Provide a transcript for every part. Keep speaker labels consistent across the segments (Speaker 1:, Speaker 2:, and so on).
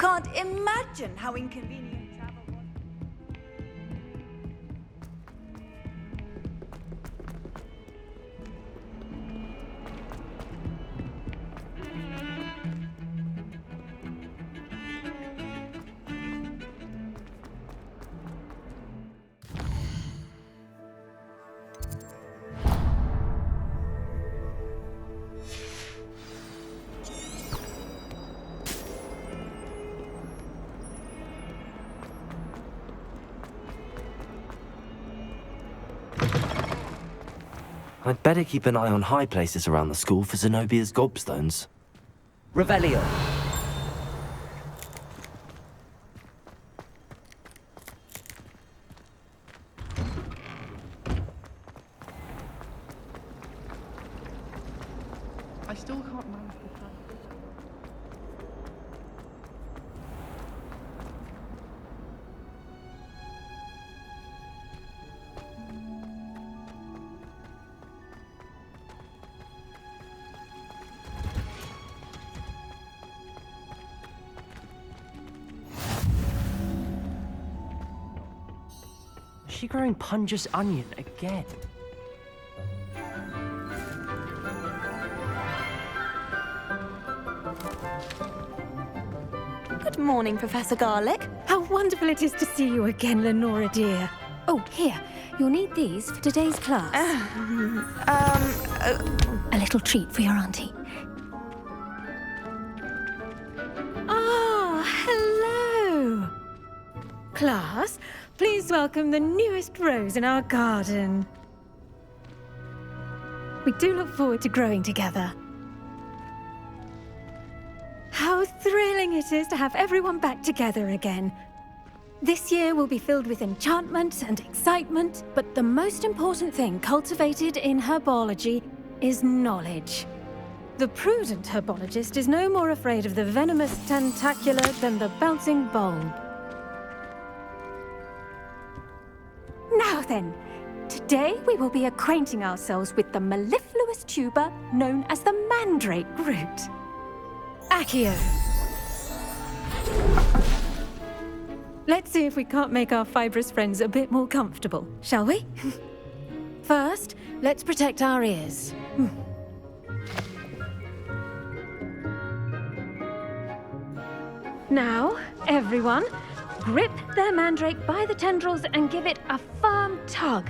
Speaker 1: can't imagine how inconvenient travel was.
Speaker 2: I'd better keep an eye on high places around the school for Zenobia's gobstones. Revelio.
Speaker 3: I still can't manage the time.
Speaker 2: Is she growing Punja's onion again?
Speaker 4: Good morning, Professor Garlick. How wonderful it is to see you again, Lenora dear. Oh, here. You'll need these for today's class. A little treat for your auntie. Ah, hello. Class, please welcome the newest rose in our garden. We do look forward to growing together. How thrilling it is to have everyone back together again. This year will be filled with enchantment and excitement, but the most important thing cultivated in herbology is knowledge. The prudent herbologist is no more afraid of the venomous tentacula than the bouncing bulb. Now then, today we will be acquainting ourselves with the mellifluous tuber known as the mandrake root. Accio. Let's see if we can't make our fibrous friends a bit more comfortable, shall we? First, let's protect our ears. Now, everyone, grip their mandrake by the tendrils and give it a firm tug.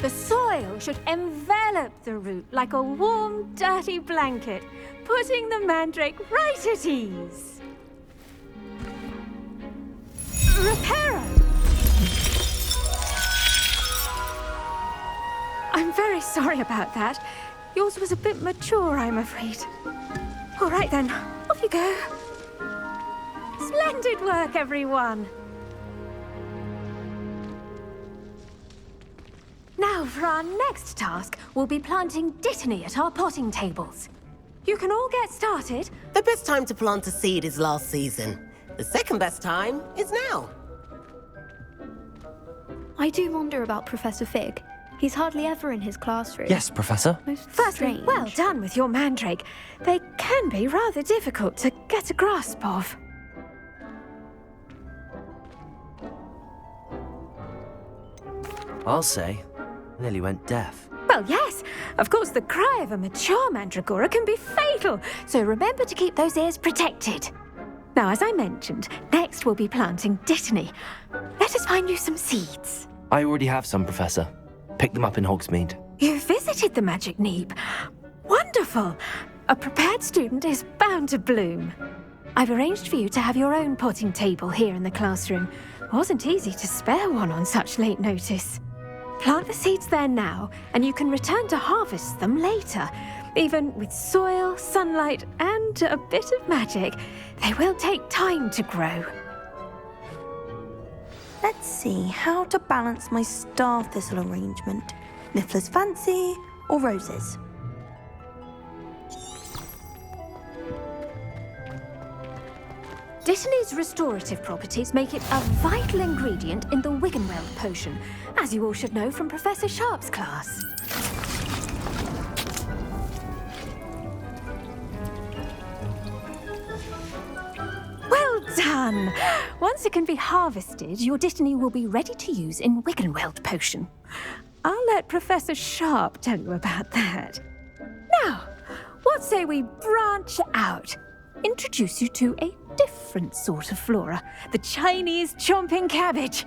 Speaker 4: The soil should envelop the root like a warm, dirty blanket, putting the mandrake right at ease. Reparo! I'm very sorry about that. Yours was a bit mature, I'm afraid. All right then, off you go. Splendid work, everyone. Now, for our next task, we'll be planting dittany at our potting tables. You can all get started.
Speaker 5: The best time to plant a seed is last season. The second best time is now.
Speaker 6: I do wonder about Professor Fig. He's hardly ever in his classroom.
Speaker 2: Yes, Professor.
Speaker 6: Most
Speaker 4: Firstly,
Speaker 6: strange.
Speaker 4: well done with your mandrake. They can be rather difficult to get a grasp of.
Speaker 2: I'll say, nearly went deaf.
Speaker 4: Well, yes. Of course, the cry of a mature mandragora can be fatal, so remember to keep those ears protected. Now, as I mentioned, next we'll be planting dittany. Let us find you some seeds.
Speaker 2: I already have some, Professor. Picked them up in Hogsmeade.
Speaker 4: You visited the Magic Neep. Wonderful. A prepared student is bound to bloom. I've arranged for you to have your own potting table here in the classroom. Wasn't easy to spare one on such late notice. Plant the seeds there now, and you can return to harvest them later. Even with soil, sunlight, and a bit of magic, they will take time to grow.
Speaker 1: Let's see how to balance my star thistle arrangement. Niffler's fancy or roses?
Speaker 4: Dittany's restorative properties make it a vital ingredient in the Wiggenweld potion, as you all should know from Professor Sharp's class. Well done! Once it can be harvested, your Dittany will be ready to use in Wiggenweld potion. I'll let Professor Sharp tell you about that. Now, what say we branch out? Introduce you to a different sort of flora, the Chinese chomping cabbage.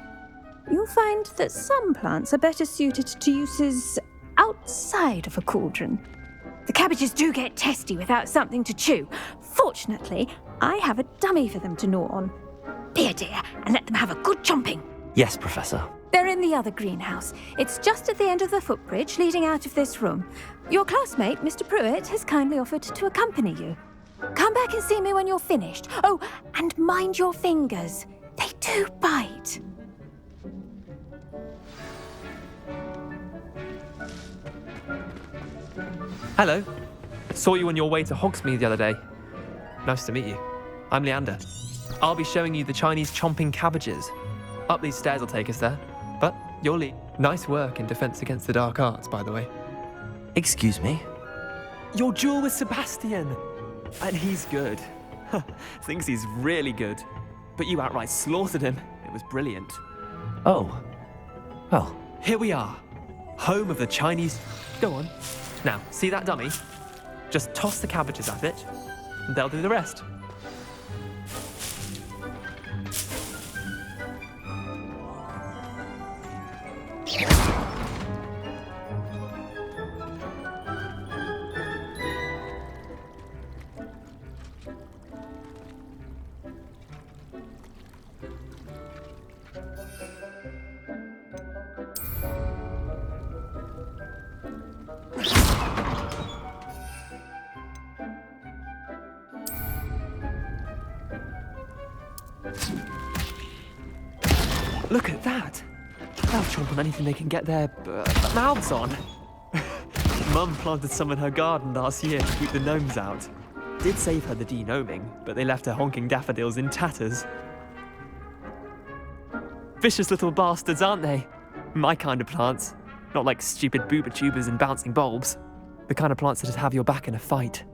Speaker 4: You'll find that some plants are better suited to uses outside of a cauldron. The cabbages do get testy without something to chew. Fortunately, I have a dummy for them to gnaw on. Be a dear and let them have a good chomping.
Speaker 2: Yes, Professor.
Speaker 4: They're in the other greenhouse. It's just at the end of the footbridge leading out of this room. Your classmate, Mr. Pruitt, has kindly offered to accompany you. Come back and see me when you're finished. Oh, and mind your fingers. They do bite.
Speaker 7: Hello. Saw you on your way to Hogsmeade the other day. Nice to meet you. I'm Leander. I'll be showing you the Chinese chomping cabbages. Up these stairs will take us there. But you'll lead. Nice work in Defense Against the Dark Arts, by the way.
Speaker 2: Excuse me?
Speaker 7: Your duel with Sebastian. And he's good. Thinks he's really good. But you outright slaughtered him. It was brilliant.
Speaker 2: Oh. Well.
Speaker 7: Here we are. Home of the Chinese... Go on. Now, see that dummy? Just toss the cabbages at it, and they'll do the rest. Look at that! They'll chomp on anything they can get their mouths on. Mum planted some in her garden last year to keep the gnomes out. Did save her the de-gnoming, but they left her honking daffodils in tatters. Vicious little bastards, aren't they? My kind of plants. Not like stupid booba tubers and bouncing bulbs. The kind of plants that'd have your back in a fight.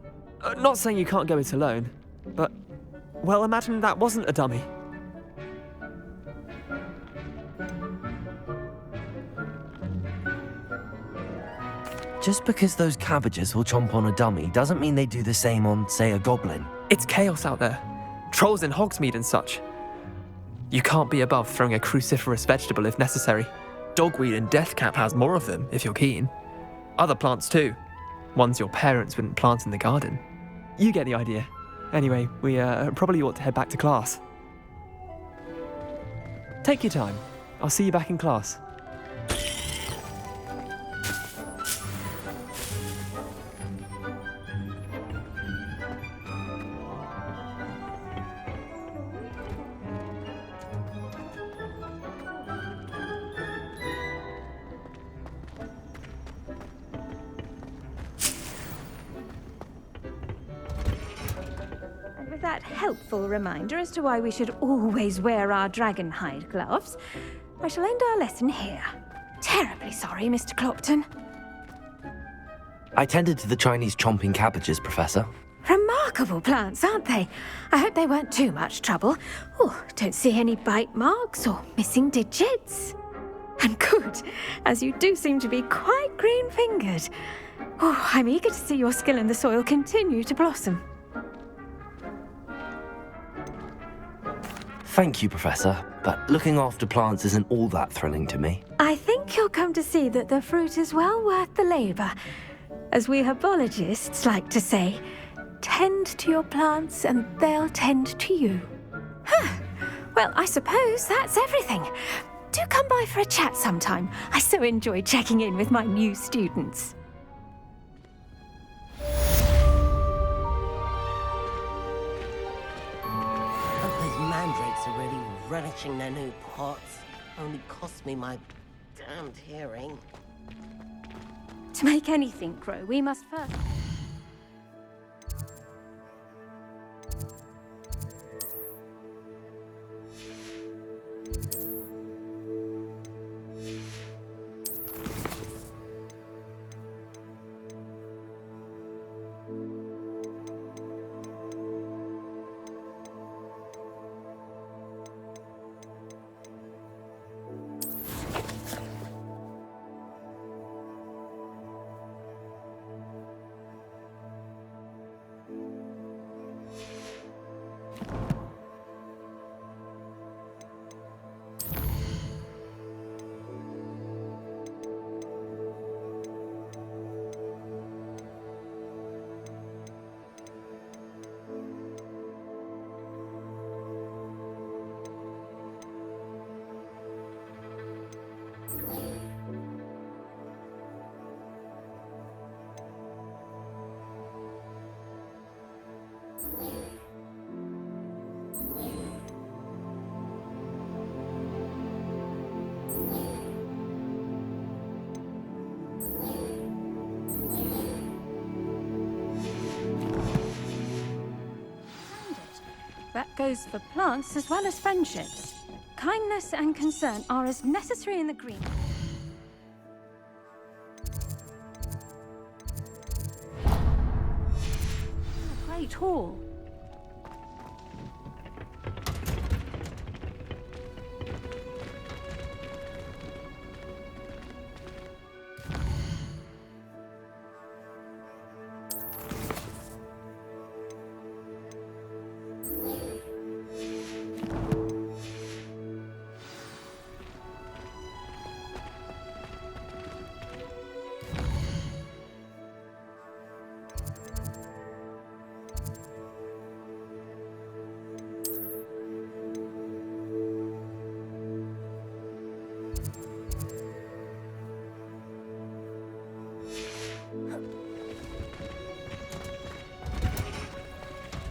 Speaker 7: Not saying you can't go it alone, but... Well, imagine that wasn't a dummy.
Speaker 2: Just because those cabbages will chomp on a dummy doesn't mean they do the same on, say, a goblin.
Speaker 7: It's chaos out there. Trolls in Hogsmeade and such. You can't be above throwing a cruciferous vegetable if necessary. Dogweed and deathcap has more of them, if you're keen. Other plants too. Ones your parents wouldn't plant in the garden. You get the idea. Anyway, we probably ought to head back to class. Take your time. I'll see you back in class.
Speaker 4: That helpful reminder as to why we should always wear our dragon hide gloves, I shall end our lesson here. Terribly sorry, Mr. Clopton.
Speaker 2: I tended to the Chinese chomping cabbages, Professor.
Speaker 4: Remarkable plants, aren't they? I hope they weren't too much trouble. Oh, don't see any bite marks or missing digits. And good, as you do seem to be quite green-fingered. Oh, I'm eager to see your skill in the soil continue to blossom.
Speaker 2: Thank you, Professor, but looking after plants isn't all that thrilling to me.
Speaker 4: I think you'll come to see that the fruit is well worth the labour. As we herbologists like to say, tend to your plants and they'll tend to you. Well, I suppose that's everything. Do come by for a chat sometime. I so enjoy checking in with my new students.
Speaker 5: are really relishing their new pots. Only cost me my damned hearing.
Speaker 4: To make anything grow, we must first... That goes for plants as well as friendships. Kindness and concern are as necessary in the green. A great hall.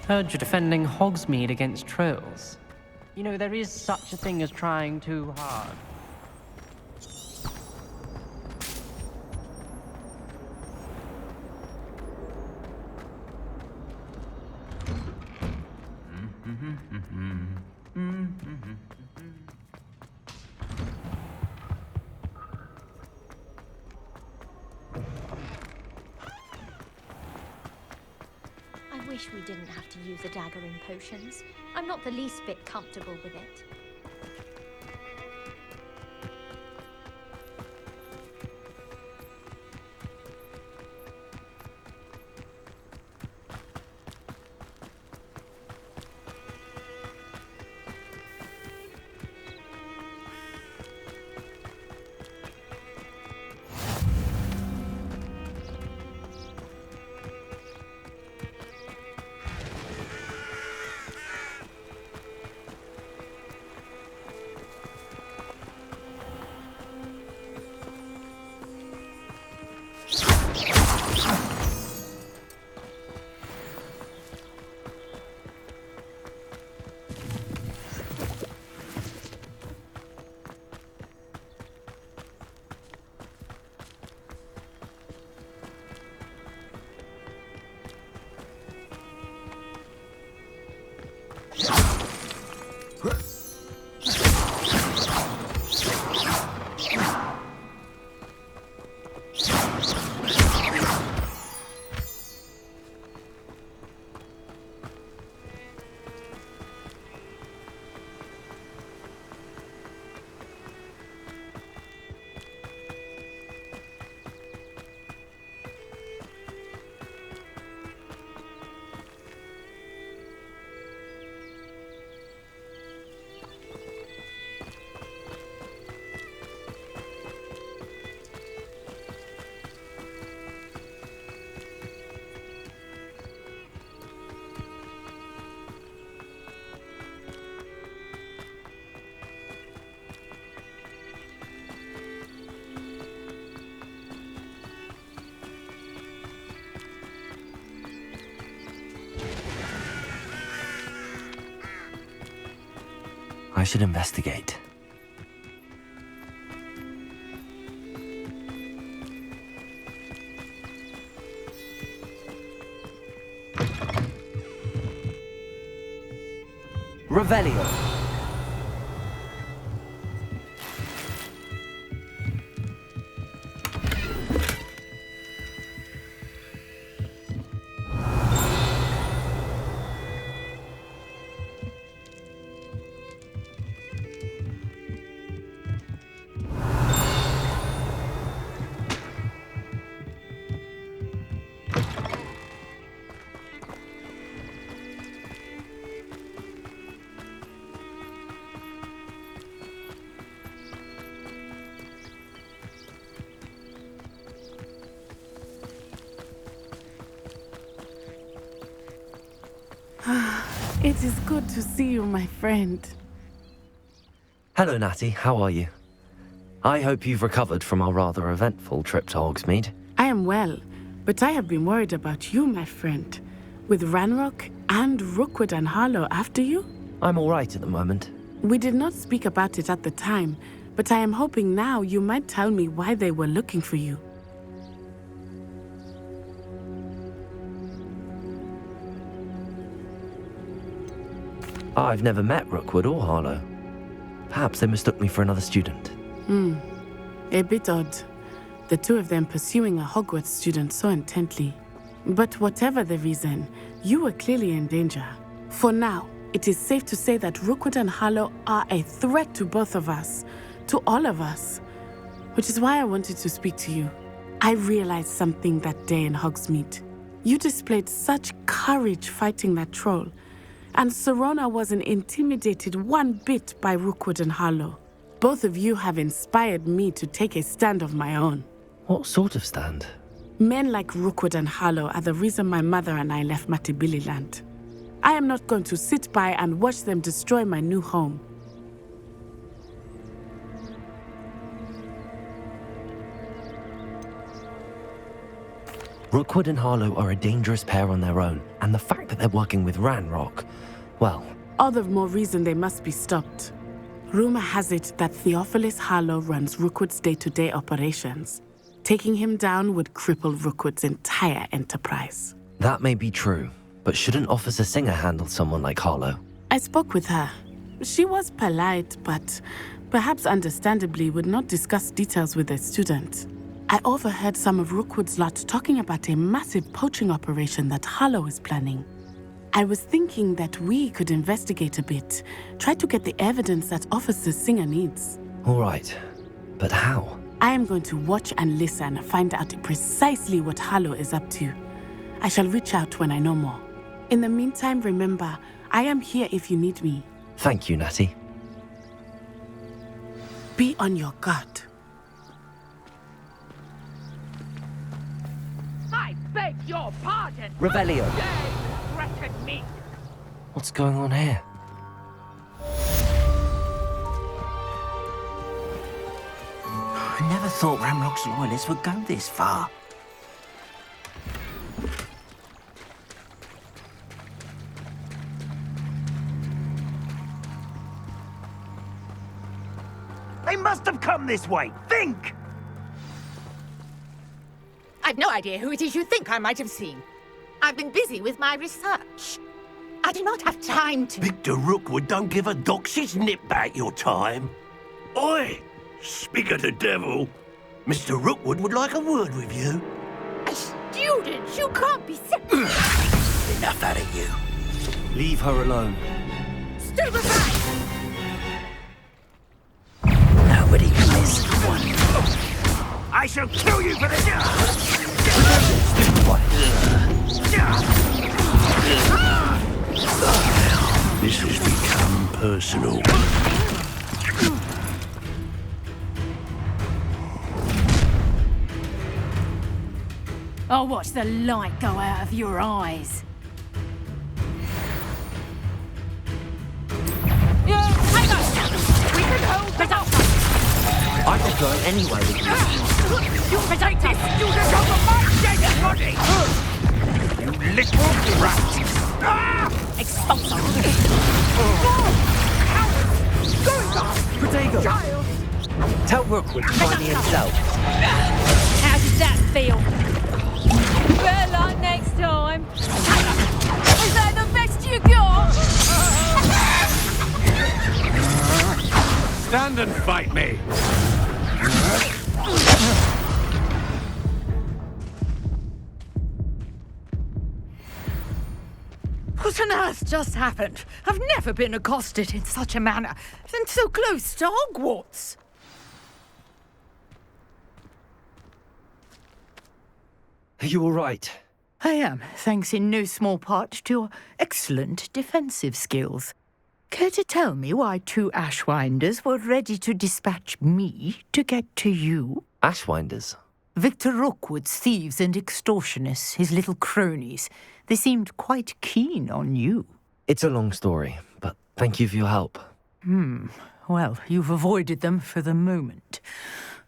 Speaker 8: Heard you're defending Hogsmeade against trolls. You know, there is such a thing as trying too hard.
Speaker 6: I wish we didn't have to use a dagger in potions. I'm not the least bit comfortable with it.
Speaker 2: should investigate. Revelio.
Speaker 9: It is good to see you, my friend.
Speaker 2: Hello, Natty. How are you? I hope you've recovered from our rather eventful trip to Hogsmeade.
Speaker 9: I am well, but I have been worried about you, my friend. With Ranrock and Rookwood and Harlow after you?
Speaker 2: I'm all right at the moment.
Speaker 9: We did not speak about it at the time, but I am hoping now you might tell me why they were looking for you.
Speaker 2: I've never met Rookwood or Harlow. Perhaps they mistook me for another student.
Speaker 9: A bit odd. The two of them pursuing a Hogwarts student so intently. But whatever the reason, you were clearly in danger. For now, it is safe to say that Rookwood and Harlow are a threat to both of us. To all of us. Which is why I wanted to speak to you. I realized something that day in Hogsmeade. You displayed such courage fighting that troll. And Serona wasn't intimidated one bit by Rookwood and Harlow. Both of you have inspired me to take a stand of my own.
Speaker 2: What sort of stand?
Speaker 9: Men like Rookwood and Harlow are the reason my mother and I left Matabeleland. I am not going to sit by and watch them destroy my new home.
Speaker 2: Rookwood and Harlow are a dangerous pair on their own, and the fact that they're working with Ranrock, well...
Speaker 9: All the more reason they must be stopped. Rumor has it that Theophilus Harlow runs Rookwood's day-to-day operations. Taking him down would cripple Rookwood's entire enterprise.
Speaker 2: That may be true, but shouldn't Officer Singer handle someone like Harlow?
Speaker 9: I spoke with her. She was polite, but perhaps understandably would not discuss details with a student. I overheard some of Rookwood's lot talking about a massive poaching operation that Harlow is planning. I was thinking that we could investigate a bit, try to get the evidence that Officer Singer needs.
Speaker 2: All right, but how?
Speaker 9: I am going to watch and listen, find out precisely what Harlow is up to. I shall reach out when I know more. In the meantime, remember, I am here if you need me.
Speaker 2: Thank you, Natty.
Speaker 9: Be on your guard.
Speaker 3: I beg your pardon.
Speaker 2: Revelio.
Speaker 3: They threatened me.
Speaker 2: What's going on here?
Speaker 10: I never thought Ranrock's loyalists would go this far. They must have come this way. Think!
Speaker 11: I've no idea who it is you think I might have seen. I've been busy with my research. I do not have time to...
Speaker 10: Victor Rookwood don't give a doxy's nip back your time. Oi! Speak of the devil. Mr. Rookwood would like a word with you.
Speaker 11: A student? You can't be sick.
Speaker 10: Enough out of you.
Speaker 2: Leave her alone.
Speaker 11: Stand aside!
Speaker 10: Nobody missed one. I shall kill you for this. This has become personal.
Speaker 4: I'll watch the light go out of your eyes.
Speaker 11: Yeah, hang on! We can hold the doctor!
Speaker 2: I could go anywhere with you.
Speaker 11: You protect us! Student over my dead body!
Speaker 10: You little rat!
Speaker 11: Expulso!
Speaker 2: Protego!
Speaker 3: Child!
Speaker 2: Tell Rookwood to find me himself.
Speaker 3: How does that feel?
Speaker 4: Better luck next time. Is that the best you got?
Speaker 10: Stand and fight me!
Speaker 11: What on earth just happened? I've never been accosted in such a manner, and so close to Hogwarts.
Speaker 2: Are you all right?
Speaker 11: I am, thanks in no small part to your excellent defensive skills. Care to tell me why 2 Ashwinders were ready to dispatch me to get to you?
Speaker 2: Ashwinders?
Speaker 11: Victor Rookwood's thieves and extortionists, his little cronies. They seemed quite keen on you.
Speaker 2: It's a long story, but thank you for your help.
Speaker 11: Well, you've avoided them for the moment.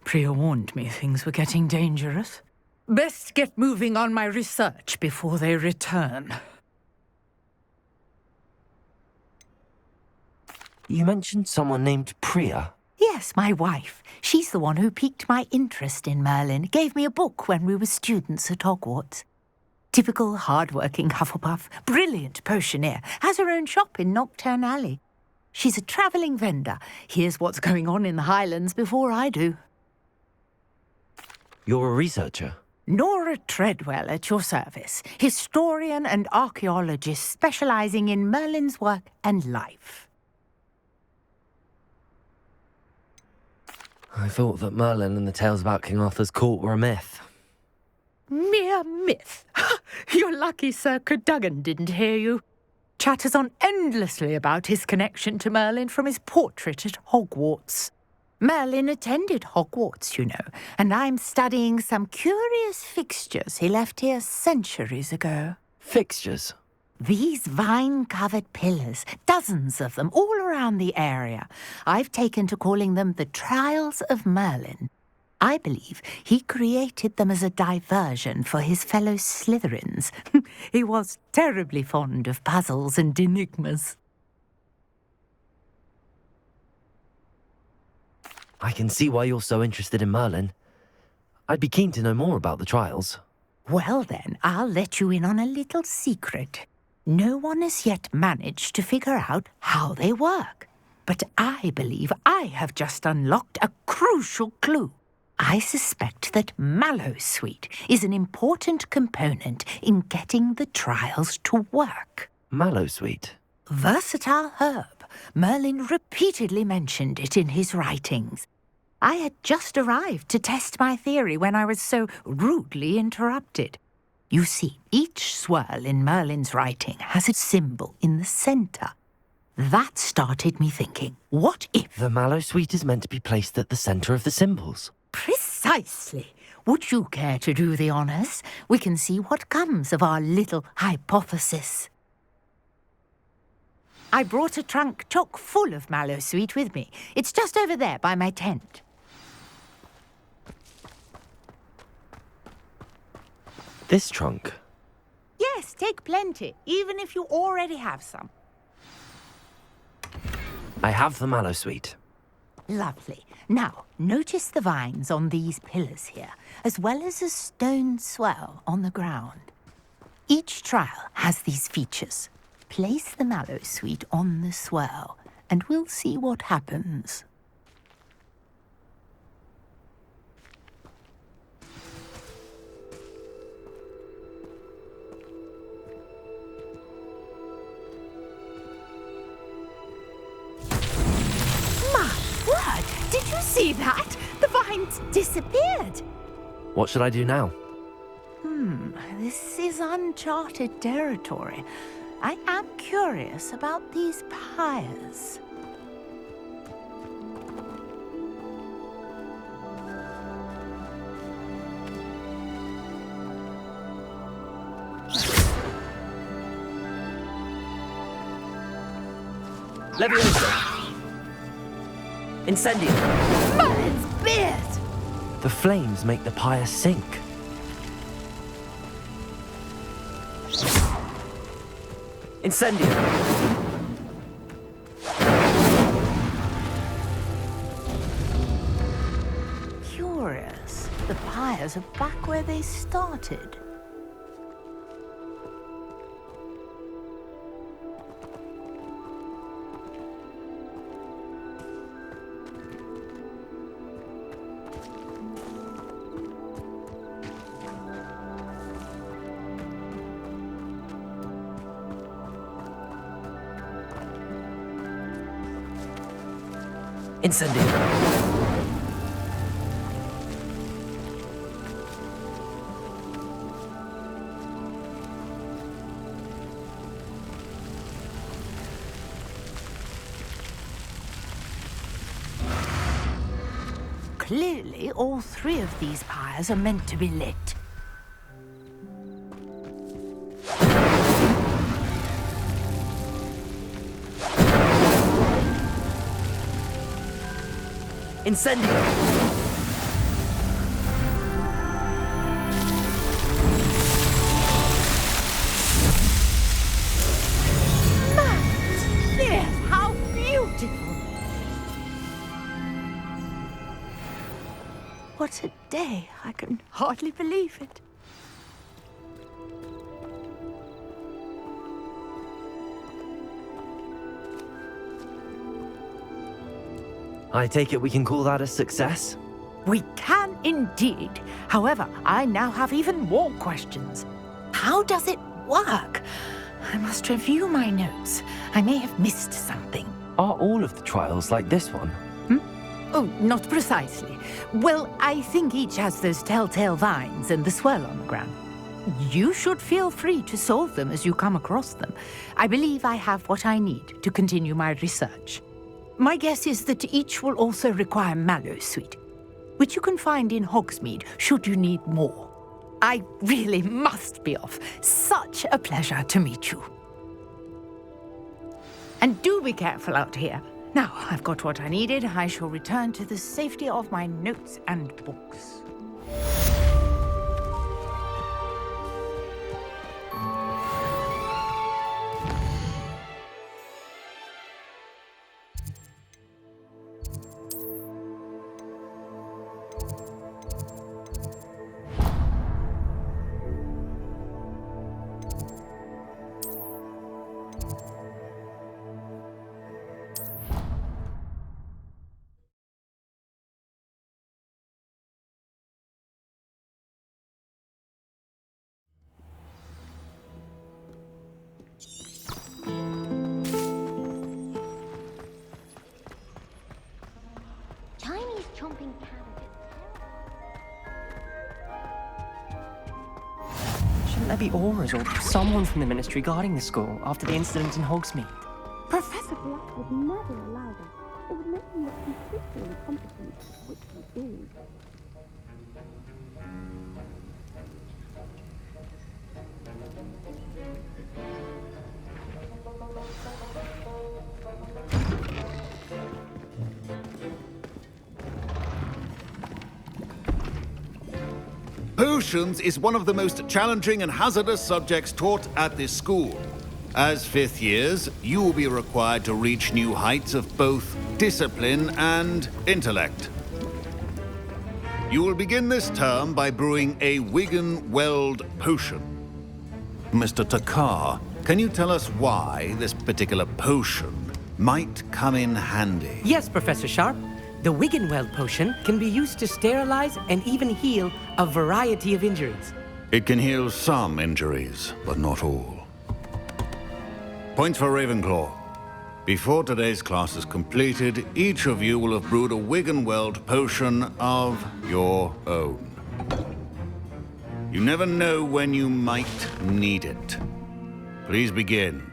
Speaker 11: Priya warned me things were getting dangerous. Best get moving on my research before they return.
Speaker 2: You mentioned someone named Priya.
Speaker 11: Yes, my wife. She's the one who piqued my interest in Merlin, gave me a book when we were students at Hogwarts. Typical hard-working Hufflepuff, brilliant potioneer, has her own shop in Nocturne Alley. She's a travelling vendor, hears what's going on in the Highlands before I do.
Speaker 2: You're a researcher?
Speaker 11: Nora Treadwell at your service, historian and archaeologist specialising in Merlin's work and life.
Speaker 2: I thought that Merlin and the tales about King Arthur's court were a myth.
Speaker 11: Mere myth. You're lucky Sir Cadogan didn't hear you. Chatters on endlessly about his connection to Merlin from his portrait at Hogwarts. Merlin attended Hogwarts, you know, and I'm studying some curious fixtures he left here centuries ago.
Speaker 2: Fixtures?
Speaker 11: These vine-covered pillars, dozens of them, all around the area. I've taken to calling them the Trials of Merlin. I believe he created them as a diversion for his fellow Slytherins. He was terribly fond of puzzles and enigmas.
Speaker 2: I can see why you're so interested in Merlin. I'd be keen to know more about the trials.
Speaker 11: Well then, I'll let you in on a little secret. No one has yet managed to figure out how they work. But I believe I have just unlocked a crucial clue. I suspect that Mallowsweet is an important component in getting the trials to work.
Speaker 2: Mallowsweet?
Speaker 11: Versatile herb. Merlin repeatedly mentioned it in his writings. I had just arrived to test my theory when I was so rudely interrupted. You see, each swirl in Merlin's writing has a symbol in the centre. That started me thinking, what if...
Speaker 2: The Mallowsweet is meant to be placed at the centre of the symbols.
Speaker 11: Precisely. Would you care to do the honours? We can see what comes of our little hypothesis. I brought a trunk chock full of Mallowsweet with me. It's just over there by my tent.
Speaker 2: This trunk?
Speaker 11: Yes, take plenty, even if you already have some.
Speaker 2: I have the Mallowsweet.
Speaker 11: Lovely. Now, notice the vines on these pillars here, as well as a stone swell on the ground. Each trial has these features. Place the Mallowsweet on the swell, and we'll see what happens. Did you see that? The vines disappeared.
Speaker 2: What should I do now?
Speaker 11: This is uncharted territory. I am curious about these pyres.
Speaker 2: Leviosa! Incendio!
Speaker 11: Merlin's beard!
Speaker 2: The flames make the pyre sink. Incendio!
Speaker 11: the pyres are back where they started.
Speaker 2: Incendio.
Speaker 11: Clearly, all three of these pyres are meant to be lit.
Speaker 2: Incendio!
Speaker 11: Yes, how beautiful! What a day! I can hardly believe it.
Speaker 2: I take it we can call that a success?
Speaker 11: We can indeed. However, I now have even more questions. How does it work? I must review my notes. I may have missed something.
Speaker 2: Are all of the trials like this one?
Speaker 11: Oh, not precisely. Well, I think each has those telltale vines and the swirl on the ground. You should feel free to solve them as you come across them. I believe I have what I need to continue my research. My guess is that each will also require mallow sweet, which you can find in Hogsmeade should you need more. I really must be off. Such a pleasure to meet you. And do be careful out here. Now, I've got what I needed. I shall return to the safety of my notes and books.
Speaker 6: Chinese chomping cabbages.
Speaker 8: Shouldn't there be auras or someone from the ministry guarding the school after the incident in Hogsmeade?
Speaker 12: Professor Black would never allow that. It would make him look completely incompetent, which he is.
Speaker 13: Potions is one of the most challenging and hazardous subjects taught at this school. As fifth years, you will be required to reach new heights of both discipline and intellect. You will begin this term by brewing a Wigan-Weld potion. Mr. Takar, can you tell us why this particular potion might come in handy?
Speaker 14: Yes, Professor Sharp. The Wigan-Weld potion can be used to sterilize and even heal a variety of injuries.
Speaker 13: It can heal some injuries, but not all. Points for Ravenclaw. Before today's class is completed, each of you will have brewed a Wigan-Weld potion of your own. You never know when you might need it. Please begin.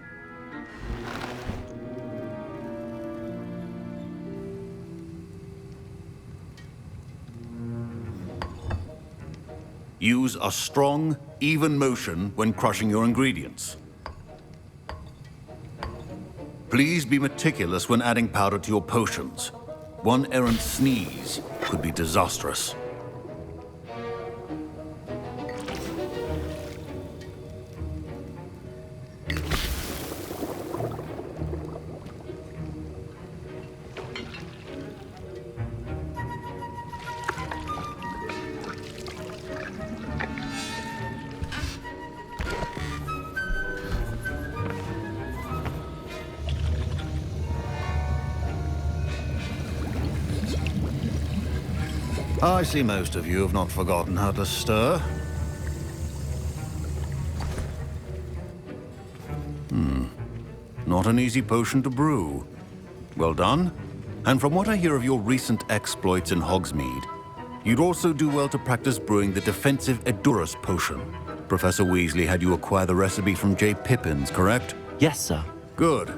Speaker 13: Use a strong, even motion when crushing your ingredients. Please be meticulous when adding powder to your potions. One errant sneeze could be disastrous. I see most of you have not forgotten how to stir. Not an easy potion to brew. Well done. And from what I hear of your recent exploits in Hogsmeade, you'd also do well to practice brewing the defensive Edurus potion. Professor Weasley had you acquire the recipe from J. Pippins, correct?
Speaker 2: Yes, sir.
Speaker 13: Good.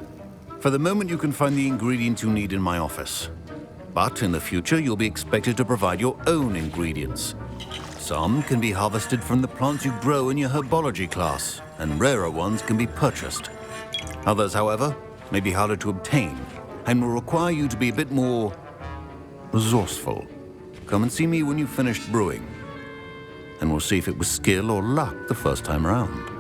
Speaker 13: For the moment, you can find the ingredients you need in my office. But in the future, you'll be expected to provide your own ingredients. Some can be harvested from the plants you grow in your herbology class, and rarer ones can be purchased. Others, however, may be harder to obtain, and will require you to be a bit more resourceful. Come and see me when you've finished brewing, and we'll see if it was skill or luck the first time around.